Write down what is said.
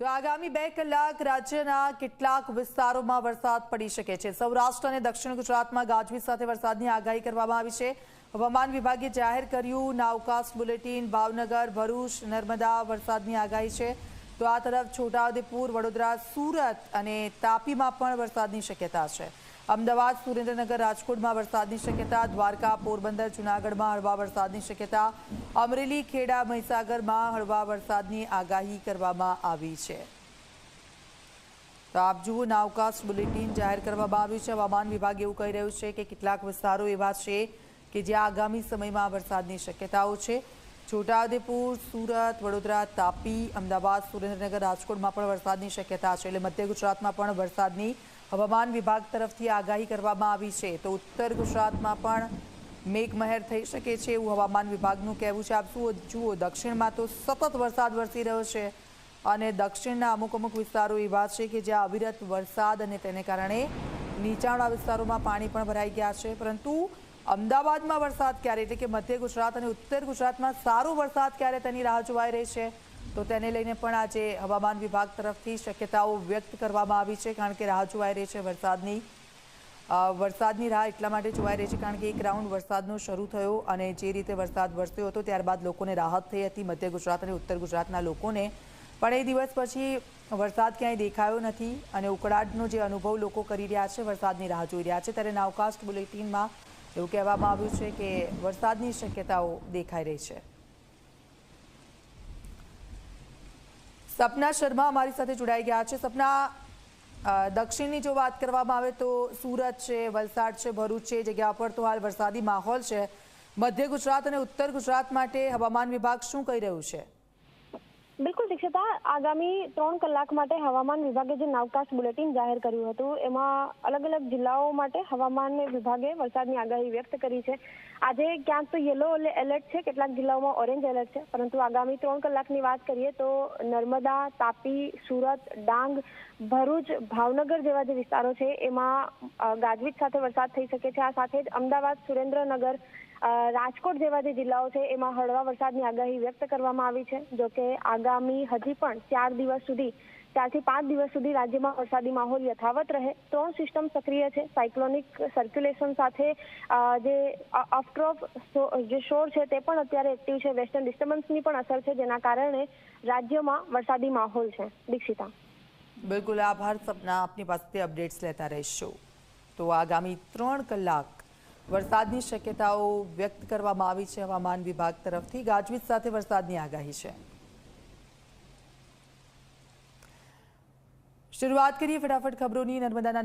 તો આગામી 2 કલાક રાજ્યના કેટલાક વિસ્તારોમાં વરસાદ પડી શકે છે। સૌરાષ્ટ્ર અને દક્ષિણ ગુજરાતમાં ગાજવીજ સાથે વરસાદની આગાહી કરવામાં આવી છે। હવામાન વિભાગે જાહેર કર્યું નાવકાસ્ટ બુલેટિન। ભાવનગર, ભરૂચ, નર્મદા વરસાદની આગાહી છે। તો આ તરફ છોટાઉદેપુર, વડોદરા, સુરત અને તાપીમાં પણ વરસાદની શક્યતા છે। અમદાવાદ, સુરેન્દ્રનગર, રાજકોટમાં વરસાદની શક્યતા। દ્વારકા, પોરબંદર, જૂનાગઢમાં હળવા વરસાદની શક્યતા। અમરેલી, ખેડા, મહીસાગરમાં હળવા વરસાદની આગાહી કરવામાં આવી છે। તો આપ જુઓ નાવકાસ્ટ બુલેટિન જાહેર કરવામાં આવ્યું છે। હવામાન વિભાગ એવું કહી રહ્યું છે કે કેટલાક વિસ્તારો એવા છે કે જ્યાં આગામી સમયમાં વરસાદની શક્યતાઓ છે। છોટાઉદેપુર, સુરત, વડોદરા, તાપી, અમદાવાદ, સુરેન્દ્રનગર, રાજકોટમાં પણ વરસાદની શક્યતા છે। એટલે મધ્ય ગુજરાતમાં પણ વરસાદની હવામાન વિભાગ તરફથી આગાહી કરવામાં આવી છે। તો ઉત્તર ગુજરાતમાં પણ મેઘમહેર થઈ શકે છે એવું હવામાન વિભાગનું કહેવું છે। આપ જુઓ દક્ષિણમાં તો સતત વરસાદ વરસી રહ્યો છે અને દક્ષિણના અમુક વિસ્તારો એવા છે કે જ્યાં અવિરત વરસાદ અને તેને કારણે નીચાણવાળા વિસ્તારોમાં પાણી પણ ભરાઈ ગયા છે। પરંતુ અમદાવાદમાં વરસાદ ક્યારે, એટલે કે મધ્ય ગુજરાત અને ઉત્તર ગુજરાતમાં સારો વરસાદ ક્યારે તેની રાહ જોવાઈ રહી છે। તો તેને લઈને પણ આજે હવામાન વિભાગ તરફથી શક્યતાઓ વ્યક્ત કરવામાં આવી છે। કારણ કે રાહ જોવાઈ રહી છે વરસાદની રાહ એટલા માટે જોવાઈ રહી છે કારણ કે એક રાઉન્ડ વરસાદનો શરૂ થયો અને જે રીતે વરસાદ વરસ્યો હતો ત્યારબાદ લોકોને રાહત થઈ હતી મધ્ય ગુજરાત અને ઉત્તર ગુજરાતના લોકોને। પણ એ દિવસ પછી વરસાદ ક્યાંય દેખાયો નથી અને ઉકળાટનો જે અનુભવ લોકો કરી રહ્યા છે, વરસાદની રાહ જોઈ રહ્યા છે। ત્યારે નાવકાસ્ટ બુલેટિનમાં એવું કહેવામાં આવ્યું છે કે વરસાદની શક્યતાઓ દેખાઈ રહી છે। સપના શર્મા અમારી સાથે જોડાઈ ગયા છે। સપના, દક્ષિણની જો વાત કરવામાં આવે તો સુરત છે, વલસાડ છે, ભરૂચ છે, જગ્યા પર તો હાલ વરસાદી માહોલ છે। મધ્ય ગુજરાત અને ઉત્તર ગુજરાત માટે હવામાન વિભાગ શું કહી રહ્યું છે? બિલકુલ દીક્ષિતા, આગામી 3 કલાક માટે હવામાન વિભાગે જે નાવકાસ્ટ બુલેટિન જાહેર કર્યું હતું એમાં અલગ અલગ જિલ્લાઓ માટે હવામાન વિભાગે વરસાદની આગાહી વ્યક્ત કરી છે। આજે ક્યાંક તો યલો એલર્ટ છે, કેટલાક જિલ્લાઓમાં ઓરેન્જ એલર્ટ છે, પરંતુ આગામી 3 કલાકની વાત કરીએ તો નર્મદા, તાપી, સુરત, ડાંગ, ભરૂચ, ભાવનગર જેવા જે વિસ્તારો છે એમાં ગાજવીજ સાથે વરસાદ થઈ શકે છે। આ સાથે જ અમદાવાદ, સુરેન્દ્રનગર, રાજકોટ જેવા જે જિલ્લાઓ છે એમાં હળવા વરસાદની આગાહી વ્યક્ત કરવામાં આવી છે। જોકે આગામી હજી પણ 4 દિવસ સુધી 4 થી 5 દિવસ સુધી રાજ્યમાં વરસાદી માહોલ યથાવત રહે। 3 સિસ્ટમ સક્રિય છે। સાયક્લોનિક સર્ક્યુલેશન સાથે જે ઓફટ્રોપ જે શોર છે તે પણ અત્યારે એક્ટિવ છે। વેસ્ટર્ન ડિસ્ટર્બન્સની પણ અસર છે, જેના કારણે રાજ્યમાં વરસાદી માહોલ છે। દીક્ષિતા, બિલકુલ આભાર સપના, આપની પાસેથી અપડેટ્સ લેતા રહીશું। તો આગામી 3 કલાક વરસાદની શક્યતાઓ વ્યક્ત કરવામાં આવી છે હવામાન વિભાગ તરફથી। ગાજવીજ સાથે વરસાદની આગાહી છે। શરૂઆત કરીએ ફટાફટ ખબરોની। નર્મદાના